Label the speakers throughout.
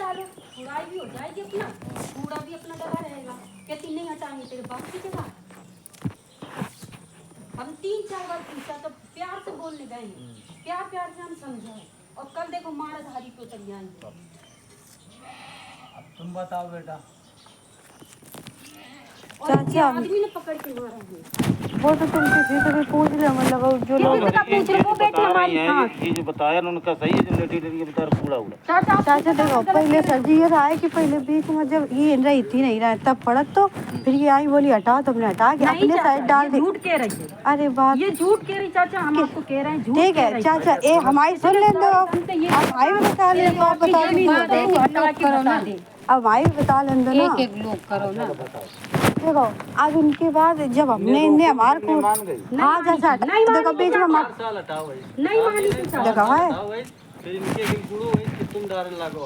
Speaker 1: डालो, बुराई भी हो जाएगी अपना, कूड़ा भी अपना लगा रहेगा। कहती नहीं हटाएंगे तेरे बाप की जगह। हम 3-4 बार पूछा तो प्यार से बोलने गए, प्यार से हम समझाए, और कल देखो मारा धारी पे उतर जाएंगे।
Speaker 2: अब तुम बताओ बेटा।
Speaker 1: चाचा आदमी ने पकड़ के मारा है।
Speaker 3: वो तो तुम किसी से भी पूछ ले, मतलब जो लोग
Speaker 1: पूछ रहे वो बेटी हमारी।
Speaker 4: ये जो बताया ना उनका सही है, जो लेटी ये बता रहा कूड़ा उड़ा।
Speaker 3: चाचा देखो, पहले सर जी ये रहा है कि पहले बीच में जब ये रही थी नहीं रहा तब पड़त, तो फिर ये आई बोली हटाओ, तुमने हटा के अपने साइड डाल दी।
Speaker 1: झूठ कह रही है।
Speaker 3: अरे बात
Speaker 1: ये झूठ कह रही चाचा, हम आपको कह रहे हैं झूठ।
Speaker 3: ठीक है चाचा, ए हमारी सुन ले दो, आप हमारी भी बता ले, आप बता दो, अब हमारी भी बता लें दो ना,
Speaker 1: एक लोग करो ना।
Speaker 3: देखो अब इनके बाद जब हमने इन्हें हमारे को हाँ चाचा देखो बीच में
Speaker 1: नहीं मानी
Speaker 3: देखो है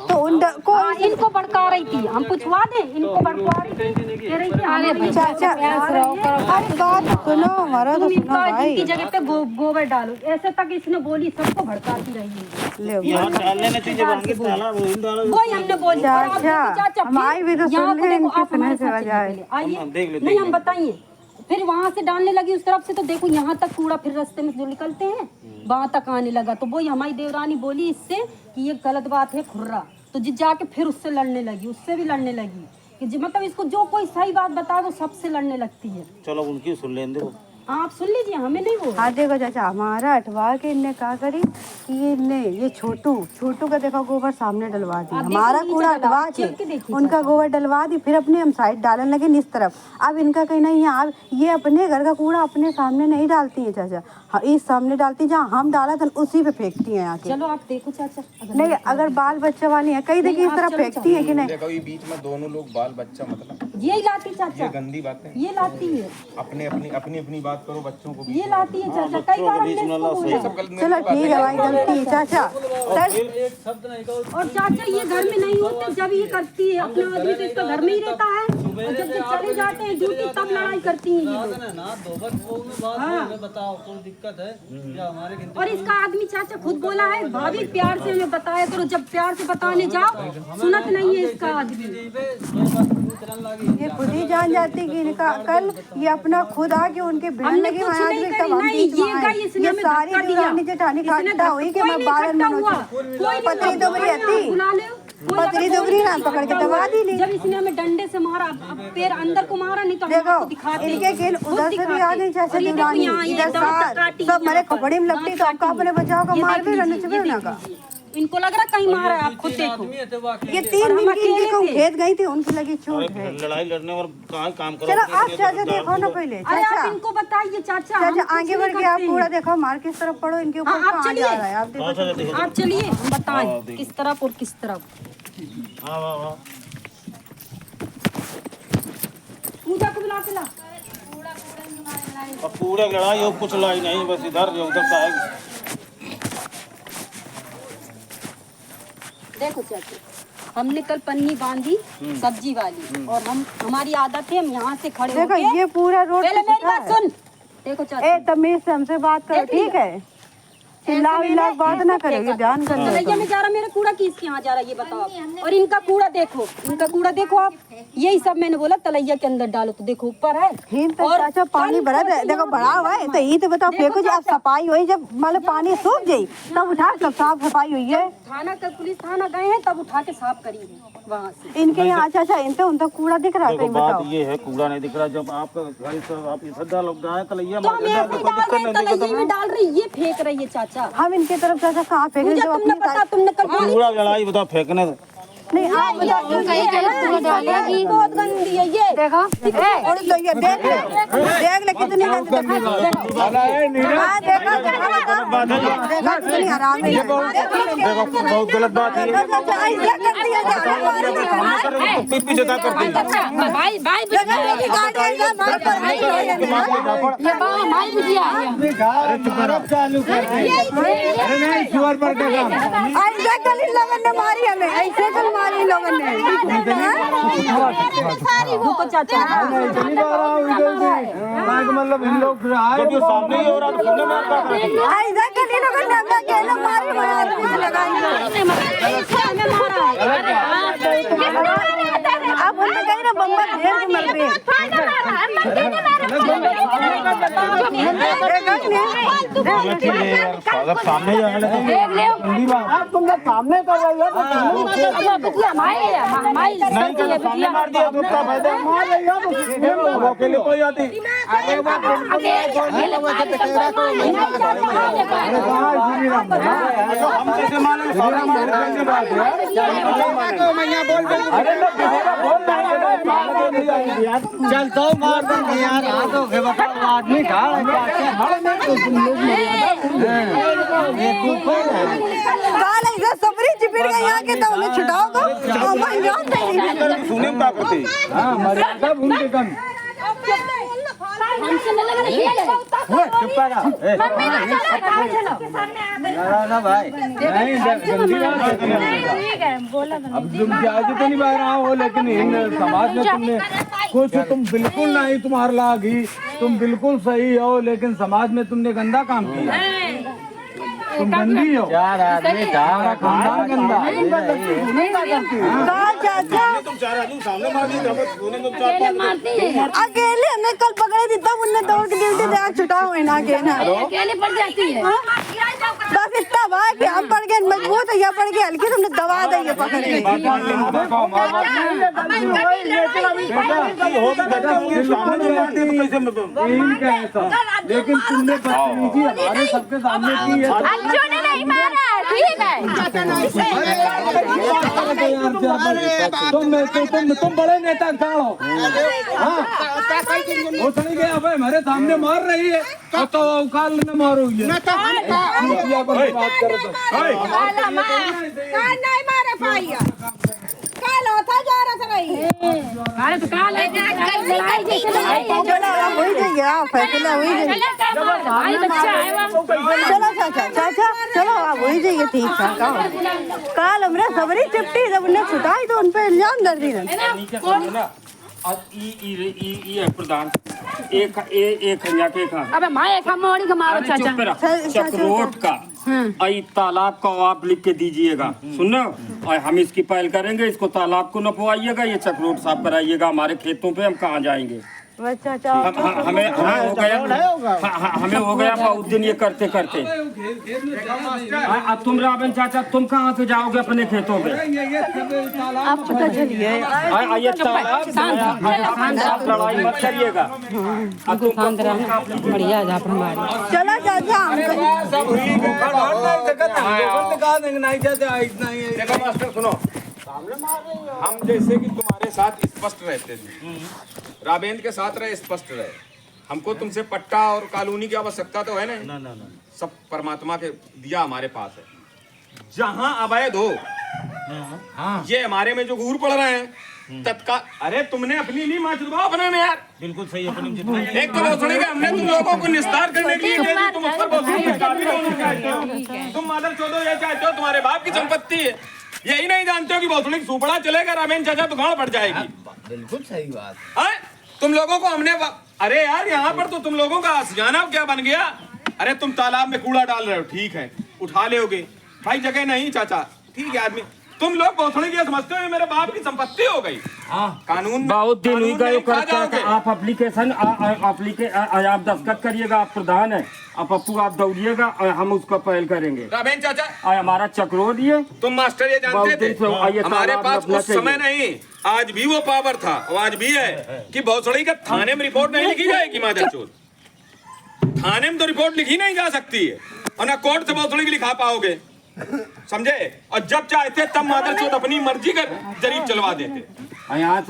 Speaker 3: तो उनको
Speaker 1: इनको भड़का रही थी, हम पूछवा दें इनको भड़का रही थी।
Speaker 3: चाचा अरे बात सुनो, हमारा तो सुनो भाई,
Speaker 1: इनकी जगह पे गोबर डालो, ऐसे तक इसने बोली, सबको भड़काती रही है। वही हमने बोली
Speaker 3: चाचा हमारी भी तो सुन ले, इनके सुनने से आ जाए।
Speaker 1: आइए नहीं हम बताइए, फिर वहाँ से डालने लगी उस तरफ से, तो देखो यहाँ तक कूड़ा फिर रास्ते में जो निकलते हैं वहाँ तक आने लगा। तो वही हमारी देवरानी बोली इससे कि ये गलत बात है खुर्रा, तो जिस जाके फिर उससे लड़ने लगी, उससे भी लड़ने लगी कि मतलब इसको जो कोई सही बात बताए वो सबसे लड़ने लगती है।
Speaker 4: चलो उनकी सुन लें दो,
Speaker 1: आप सुन लीजिए, हमें नहीं बोल।
Speaker 3: हाँ देखो चाचा, हमारा हटवा के इनने कहा करी कि ये छोटू का देखो गोबर सामने डलवा दी, हमारा कूड़ा हटवा के उनका गोबर डलवा दी, फिर अपने हम साइड डालने लगे इस तरफ। अब इनका कहीं नहीं है, अब ये अपने घर का कूड़ा अपने सामने नहीं डालती है चाचा, हाँ इस सामने डालती, जहाँ हम डाला था उसी पे फेंकती है आके।
Speaker 1: चलो आप देखो चाचा,
Speaker 3: नहीं अगर बाल बच्चा वाली है कई देखिए इस तरह फेंकती है कि नहीं।
Speaker 5: देखो ये बीच में दोनों लोग बाल बच्चा, मतलब
Speaker 1: यही लाती चाचा,
Speaker 5: ये गंदी बातें,
Speaker 1: ये लाती है,
Speaker 5: अपनी बात करो, बच्चों को
Speaker 1: ये लाती है चाचा। कई बार हमने इसको बोला।
Speaker 3: चलो ठीक है भाई, गलती है चाचा।
Speaker 1: और चाचा ये घर में नहीं होते जब ये करती है, अपना आदमी तो इसका घर में ही रहता है, और जब चले जाते हैं ड्यूटी तब लड़ाई करती है ये लोग। हाँ।
Speaker 2: बताओ कोई दिक्कत है या हमारे?
Speaker 1: और इसका आदमी चाचा खुद बोला है, भाभी प्यार से हमें बताया करो, जब प्यार से बताने जाओ सुनत नहीं है इसका आदमी।
Speaker 3: ये खुद ही जान जाती कि इनका कल ये अपना खुद आके उनके भिड़ने लगी, ये सारी दीवानी जेठानी काटता हुई कि मैं बारह पतरी दोगरी आती, पतरी दोगरी ना पकड़ के दबा दी।
Speaker 1: जब इसने हमें डंडे से मारा, अब पैर अंदर को मारा, नहीं तो
Speaker 3: देखो
Speaker 1: दिखाते
Speaker 3: इनके खेल उधर से भी आ गई चाचा दीवानी, इधर सब मेरे कपड़े में लगती, तो आपका अपने बचाव का मार भी रहने चाहिए ना का।
Speaker 1: इनको लग रहा कहीं मारा है, आप खुद देखो।
Speaker 3: ये 3 दिन की इनकी खेत गई थी, उनकी लगी चोट है।
Speaker 4: लड़ाई लड़ने और कहाँ काम करो।
Speaker 3: चलो आप चाचा देखो ना पहले,
Speaker 1: अरे आप इनको बताइए चाचा,
Speaker 3: चाचा आगे बढ़ के आप पूरा देखो, मार किस तरफ पड़ो, इनके ऊपर कहाँ जा रहा है आप देखो।
Speaker 1: आप चलिए हम बताएं किस तरफ और किस तरफ। पूजा को बुला के ला।
Speaker 4: पूरा लड़ाई हो, कुछ लड़ाई नहीं, बस इधर जो उधर का है।
Speaker 1: देखो चाची, हमने कल पन्नी बांधी सब्जी वाली, और हमारी आदत है हम यहाँ से खड़े
Speaker 3: देखो ये पूरा रोड
Speaker 1: पहले मेरी बात सुन। देखो चाची,
Speaker 3: ए तमीज से हमसे बात करो, ठीक है? चिल्ला बात ना करेगी, ध्यान करना।
Speaker 1: तलैया में जा रहा मेरा कूड़ा, किसके यहाँ जा रहा है ये बताओ आप। और इनका कूड़ा देखो, इनका कूड़ा देखो आप, यही सब मैंने बोला तलैया के अंदर डालो, तो देखो ऊपर है
Speaker 3: और चाचा पानी भरा है, देखो बड़ा हुआ है, तो ये तो बताओ फेंको, जब सफाई हुई, जब मतलब पानी सूख जाये तब उठा सब साफ सफाई हुई है।
Speaker 1: थाना का पुलिस थाना गए हैं तब उठा के साफ करी है वहाँ से।
Speaker 3: इनके यहाँ चाचा इनसे उनका कूड़ा दिख रहा है,
Speaker 4: बात ये है कूड़ा नहीं दिख रहा, जब आपका घर आप सदा लोग जाए तलैया
Speaker 1: तो हम ऐसे ही डाल रहे हैं, तलैया में डाल रही, ये फेंक रही है चाचा।
Speaker 3: हम इनके तरफ चाचा कहाँ फेंक रहे, जो
Speaker 1: तुमने पता, तुमने कल
Speaker 4: पूरा लड़ाई बताओ फेंकने दो।
Speaker 3: नहीं आप बताओ,
Speaker 1: बहुत गंदी है ये, देखो
Speaker 3: ये देख ले कितनी गंदी आराम है,
Speaker 4: देखो बहुत गलत बात है, पीछे तक करती है
Speaker 1: भाई भाई
Speaker 5: चालू कर
Speaker 3: लोगों ने मारी हमें, ऐसे कल मारी लोगों ने।
Speaker 5: मतलब इन लोग
Speaker 4: सामने ही हो रहा
Speaker 3: ऐसा कल लोगों ने मारी,
Speaker 4: सामने
Speaker 5: आप तुम लोग सामने कर रहे हो
Speaker 4: सामने मार दिया तो क्या फायदा
Speaker 5: मार रही हो
Speaker 4: वो अकेले कोई आती हम जैसे माने सामने मारने की बात है अरे लोग बोल
Speaker 2: चल तो मार देंगे यार हाथों के बताओ आदमी था
Speaker 3: काल ऐसा सबरी चिपट गई यहाँ के तो उन्हें छुटाओ तो
Speaker 4: सुने क्या करते
Speaker 5: हाँ मर्यादा उनके कम
Speaker 2: ना भाई
Speaker 5: नहीं गंदी बात अब तुम आज तो नहीं बह रहा हो लेकिन इन समाज में तुमने कुछ तुम बिल्कुल नहीं तुम्हारे लागी तुम बिल्कुल सही हो लेकिन समाज में तुमने गंदा काम किया तुम गंदी हो
Speaker 2: चार आदमी
Speaker 5: हमारा खानदान गंदा
Speaker 3: काल चाचा
Speaker 4: तुम चार आदमी सामने मार दिए सोने में चार
Speaker 3: अकेले हमें कल पकड़े थी तब उनने दौड़ के ड्यूटी दे छुटाओ इना के ना
Speaker 1: अकेले पड़ जाती है
Speaker 3: बस इतना बात कि हम पड़ गए मजबूत है या पड़ गए हल्की तुमने दबा देंगे पकड़ के
Speaker 5: लेकिन तुमने बदतमीजी हमारे सबके सामने की है
Speaker 1: नहीं मारा ठीक है
Speaker 5: तुम बड़े नेता कहाँ हो हाँ वो चली गए अब हमारे सामने मार रही है तो औकाल न मारो ये बात करो तो
Speaker 3: नहीं मारे भाई काल होता जा रहा था नहीं
Speaker 1: अरे तो काल लड़ाई जैसे लड़ाई
Speaker 3: चलो वही जाइए फैसला वही जाइए
Speaker 1: भाई बच्चा है
Speaker 3: चलो चाचा चाचा चलो आप वही जाइए ठीक है काल हमने सबरी चिपटी जब उन्हें छुटाई तो उन पे इल्जाम दर दी
Speaker 6: प्रधान एक खंजा के खा
Speaker 1: अबे माँ एक मोड़ी का मारो चाचा
Speaker 6: चक्रोट का आई तालाब का आप लिख के दीजिएगा सुन और हम इसकी पहल करेंगे इसको तालाब को नपवाइएगा ये चक्रोट साफ कराइएगा हमारे खेतों पे हम कहाँ जाएंगे
Speaker 3: चाचा
Speaker 6: हमें हो गया हमें हो गया बहुत दिन ये करते करते अब तुम रावण चाचा तुम कहाँ से जाओगे अपने खेतों में
Speaker 3: आप पता चलिए
Speaker 6: ये तालाब लड़ाई मत करिएगा
Speaker 1: बढ़िया जा हमारी
Speaker 3: चलो चाचा
Speaker 5: देखो मास्टर सुनो
Speaker 7: हम जैसे कि तुम्हारे साथ स्पष्ट रहते थे, रावेंद्र के साथ रहे, स्पष्ट रहे। हमको तुमसे पट्टा और कानूनी की आवश्यकता तो है नहीं। ना। सब परमात्मा के दिया हमारे पास है। जहां अवैध हो, ये हमारे में जो घूर पड़ रहे हैं तत्काल। अरे तुमने अपनी ली माँ चुदवाओ अपने में यार।
Speaker 4: बिल्कुल सही अपनी
Speaker 7: एक तो भोसड़ी का हमने तुम लोगों को निस्तार करने के लिए दे दी, तुम उस पर भोसड़ी में काबिल होना चाहते हो। तुम मादर चौदह ये चाहते हो, तुम्हारे बाप की संपत्ति है। यही नहीं जानते हो कि भोसड़ी सुपड़ा चलेगा, रामेन चाचा तो गाड़ पड़ जाएगी।
Speaker 2: बिल्कुल सही बात
Speaker 7: है। तुम लोगों को हमने अरे यार यहाँ पर तो तुम लोगों का आशियाना क्या बन गया। अरे तुम तालाब में कूड़ा डाल रहे हो, ठीक है उठा लोगे भाई, जगह नहीं चाचा, ठीक है आदमी। तुम लोग भोसड़ी की समझते हो मेरे बाप की संपत्ति हो गई। कानून
Speaker 6: बहुत दिन हुई गए करके आप एप्लीकेशन आप दस्तखत करिएगा, आप प्रधान है, आप पप्पू आप दौड़िएगा और हम उसका पहल करेंगे।
Speaker 7: रामेन चाचा
Speaker 6: हमारा चक्रो दिए।
Speaker 7: तुम मास्टर ये जानते थे हमारे पास उस समय नहीं, आज भी वो पावर था और आज भी है कि भोसड़ी का थाने में रिपोर्ट नहीं लिखी जाएगी। मादर चोर थाने में तो रिपोर्ट लिखी नहीं जा सकती है और ना कोर्ट से भोसड़ी की लिखा पाओगे, समझे। और जब चाहते तब मादर चोर अपनी मर्जी का जरीब चलवा देते,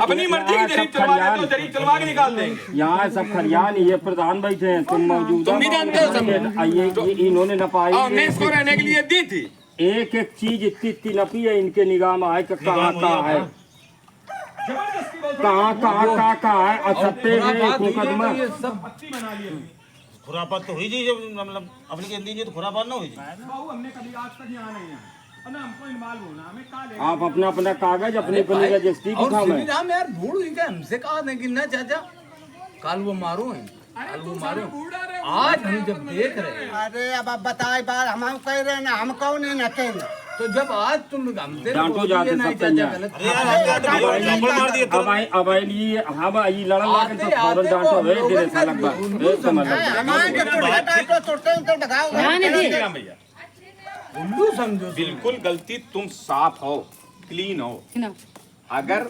Speaker 7: अपनी मर्जी की जरीब चलवा देते तो जरीब चलवा के निकाल देंगे।
Speaker 6: यहाँ सब खरियान ये प्रधान बैठे हैं, तुम मौजूद,
Speaker 7: तुम भी जानते हो सब।
Speaker 6: इन्होंने नपाई,
Speaker 7: हमने इसको रहने के लिए दी थी।
Speaker 6: एक एक चीज इतनी नपी है इनके निगाह में है, कहाँ कहाँ है, कहाँ है। असत्य है मुकदमा
Speaker 4: खुरापात तो हुई जी, जब मतलब अपनी के दी तो खुरापात ना हुई जी।
Speaker 6: आप अपना अपना कागज अपनी अपनी रजिस्ट्री दिखाओ।
Speaker 2: यार भूल हुई क्या हमसे कहा नहीं कि ना चाचा कल वो मारो है, कल वो मारो। आज हम जब देख रहे हैं,
Speaker 8: अरे अब आप बताए बार हम कह रहे हैं ना, हम कौन है ना कहना
Speaker 2: तो जब आज तुम हमसे
Speaker 6: डांटो
Speaker 2: बोल
Speaker 6: जाके
Speaker 2: दिए नहीं
Speaker 6: सब
Speaker 2: चाचा
Speaker 6: तैयार।
Speaker 2: गलत
Speaker 6: अब ये लड़न लाके तो फौरन डांटो है तेरे सालक बा समझ
Speaker 2: उल्लू समझो
Speaker 7: बिल्कुल गलती तुम साफ हो, क्लीन हो। अगर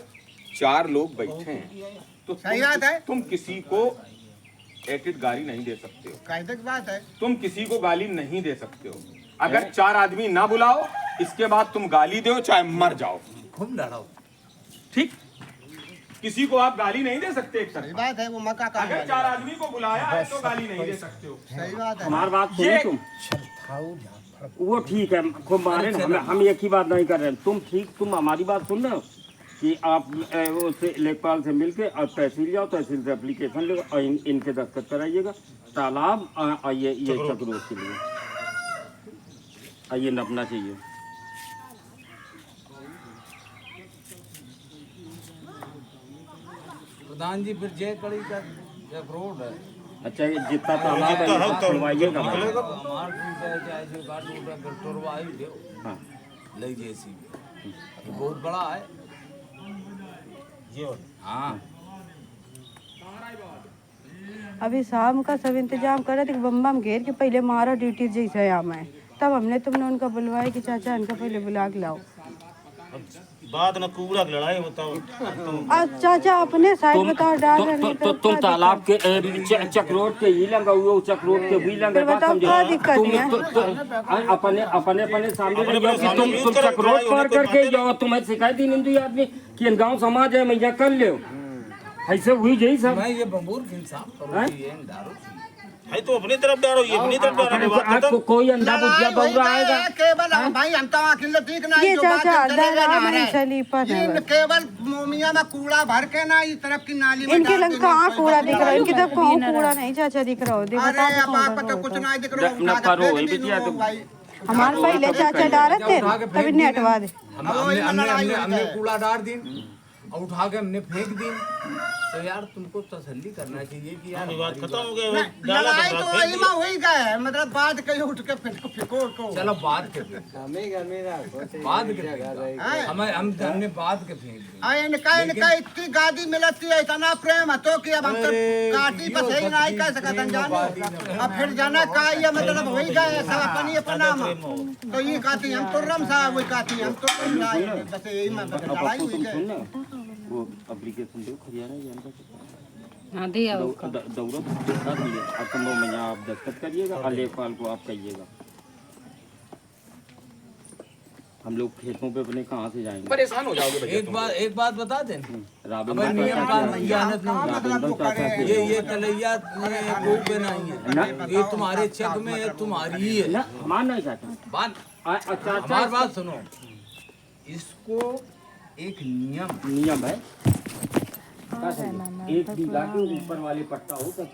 Speaker 7: 4 लोग बैठे हैं तो सही बात है, तुम किसी को एटिड गाली नहीं दे सकते हो। कायदे की बात है, तुम किसी को गाली नहीं दे सकते हो। अगर 4 आदमी ना बुलाओ, इसके बाद तुम गाली दो चाहे मर जाओ,
Speaker 2: खूब लड़ाओ।
Speaker 7: ठीक? किसी को आप गाली नहीं दे सकते। एक सही बात है, वो मक्का का अगर 4 आदमी को बुलाया है तो गाली नहीं दे सकते हो। सही बात है।
Speaker 6: हमारी बात सुनो तुम, वो ठीक है, खूब मारे ना, हम एक ही बात नहीं कर रहे हैं। तुम हमारी बात सुन रहे हो कि आप उससे लेखपाल से मिलके और तहसील जाओ, तहसील से एप्लीकेशन लो और इनके दस्तखत कराइएगा। तालाब ये चक्रोट के लिए ये नपना चाहिए।
Speaker 2: प्रधान जी फिर जय कड़ी का रोड है।
Speaker 6: अच्छा, ये जितना तालाब है खुलवाइएगा।
Speaker 2: हमार टूटा है चाहे जो गाड़ टूटा फिर तोड़वाई दो।
Speaker 6: हाँ,
Speaker 2: ले जैसी बहुत बड़ा है ये। हाँ,
Speaker 3: अभी शाम का सब इंतजाम कर रहे थे, बम बम घेर के पहले मारा ड्यूटी जैसे यहाँ है, तब हमने तुमने उनका बुलवाया कि चाचा इनका पहले बुला के लाओ।
Speaker 4: बात ना कूड़ा की लड़ाई बताओ।
Speaker 3: चाचा अपने साइड बताओ डाल रहे नहीं तो
Speaker 6: तुम तालाब के चक्रोट के ही लगा हुए, चक्रोट के भी लगा।
Speaker 3: बताओ क्या दिक्कत है?
Speaker 6: अपने अपने अपने सामने रहिए कि तुम चक्रोट पार करके जाओ। तुम्हें शिकायत ही नहीं दी आदमी कि गांव समाज है, मैं कर ले ऐसे हुई जही सब।
Speaker 2: मैं ये बबूर इंसाफ करूँ ये दारू
Speaker 4: भाई तो अपनी तरफ डालो, ये अपनी तरफ डालो।
Speaker 6: आपको कोई अंधा बुझिया दौड़ा आएगा
Speaker 8: केवल भाई हम तो अकेले ठीक नहीं
Speaker 3: ये
Speaker 8: जो
Speaker 3: चाचा
Speaker 8: बात चलेगा
Speaker 3: डरा
Speaker 8: ना
Speaker 3: नहीं चली पर है
Speaker 8: इन
Speaker 3: बस।
Speaker 8: केवल मोमिया में कूड़ा भर के ना इस तरफ की नाली में
Speaker 3: इनके
Speaker 8: डाल
Speaker 3: लंग
Speaker 8: देना,
Speaker 3: कहाँ
Speaker 8: कोई
Speaker 3: कूड़ा
Speaker 8: बात
Speaker 3: दिख रहा है?
Speaker 8: नहीं।
Speaker 3: इनकी तरफ कहाँ कूड़ा नहीं चाचा दिख रहा हो?
Speaker 8: अरे
Speaker 3: बता
Speaker 8: अब
Speaker 3: तो
Speaker 8: आपको तो कुछ नहीं दिख रहा
Speaker 6: न करो, ये बिटिया तो-
Speaker 8: भाई
Speaker 3: हमारे पहले चाचा डाले थे तब इन्हें हटवा दे।
Speaker 2: हमने कूड़ा डाल दी और उठा के हमने फेंक दी। तो यार तुमको तसल्ली करना चाहिए कि यार
Speaker 4: बात खत्म हो गई।
Speaker 8: लड़ाई तो वही में हुई गए, मतलब बात कहीं उठ के फेंको को
Speaker 2: चलो बात के हमने बात के फेंक दी।
Speaker 8: इनका इतनी गादी मिलती है, इतना प्रेम है तो कि अब हम सब काटी पर सही नहीं कह सकते जानो। अब फिर जाना का ये मतलब हो ही गए सब अपनी अपना में। तो ये कहती हम तुर्रम साहब, वो कहती हम तुर्रम साहब, बस यही में लड़ाई हुई गई।
Speaker 6: वो एप्लीकेशन दो खरियाना जानता
Speaker 1: हाँ दिया
Speaker 6: दौड़ो दिखा दिए। अब तुम मैं आप दस्तखत करिएगा और लेखपाल को आप कहिएगा। हम लोग खेतों पे अपने कहाँ से जाएंगे?
Speaker 7: परेशान हो जाओगे भैया।
Speaker 2: एक बात बता दें,
Speaker 6: राबिंदर
Speaker 2: नियम कानून की आदत नहीं।
Speaker 6: राबिंदर चाचा के
Speaker 2: ये तलैया कोई पे नहीं है, ये तुम्हारे चेक में है, तुम्हारी ही है
Speaker 6: ना, हमारा नहीं चाचा।
Speaker 2: बात।
Speaker 6: चाचा
Speaker 2: हमारी बात सुनो, इसको एक नियम
Speaker 6: नियम है, एक बीघा के ऊपर वाले पट्टा हो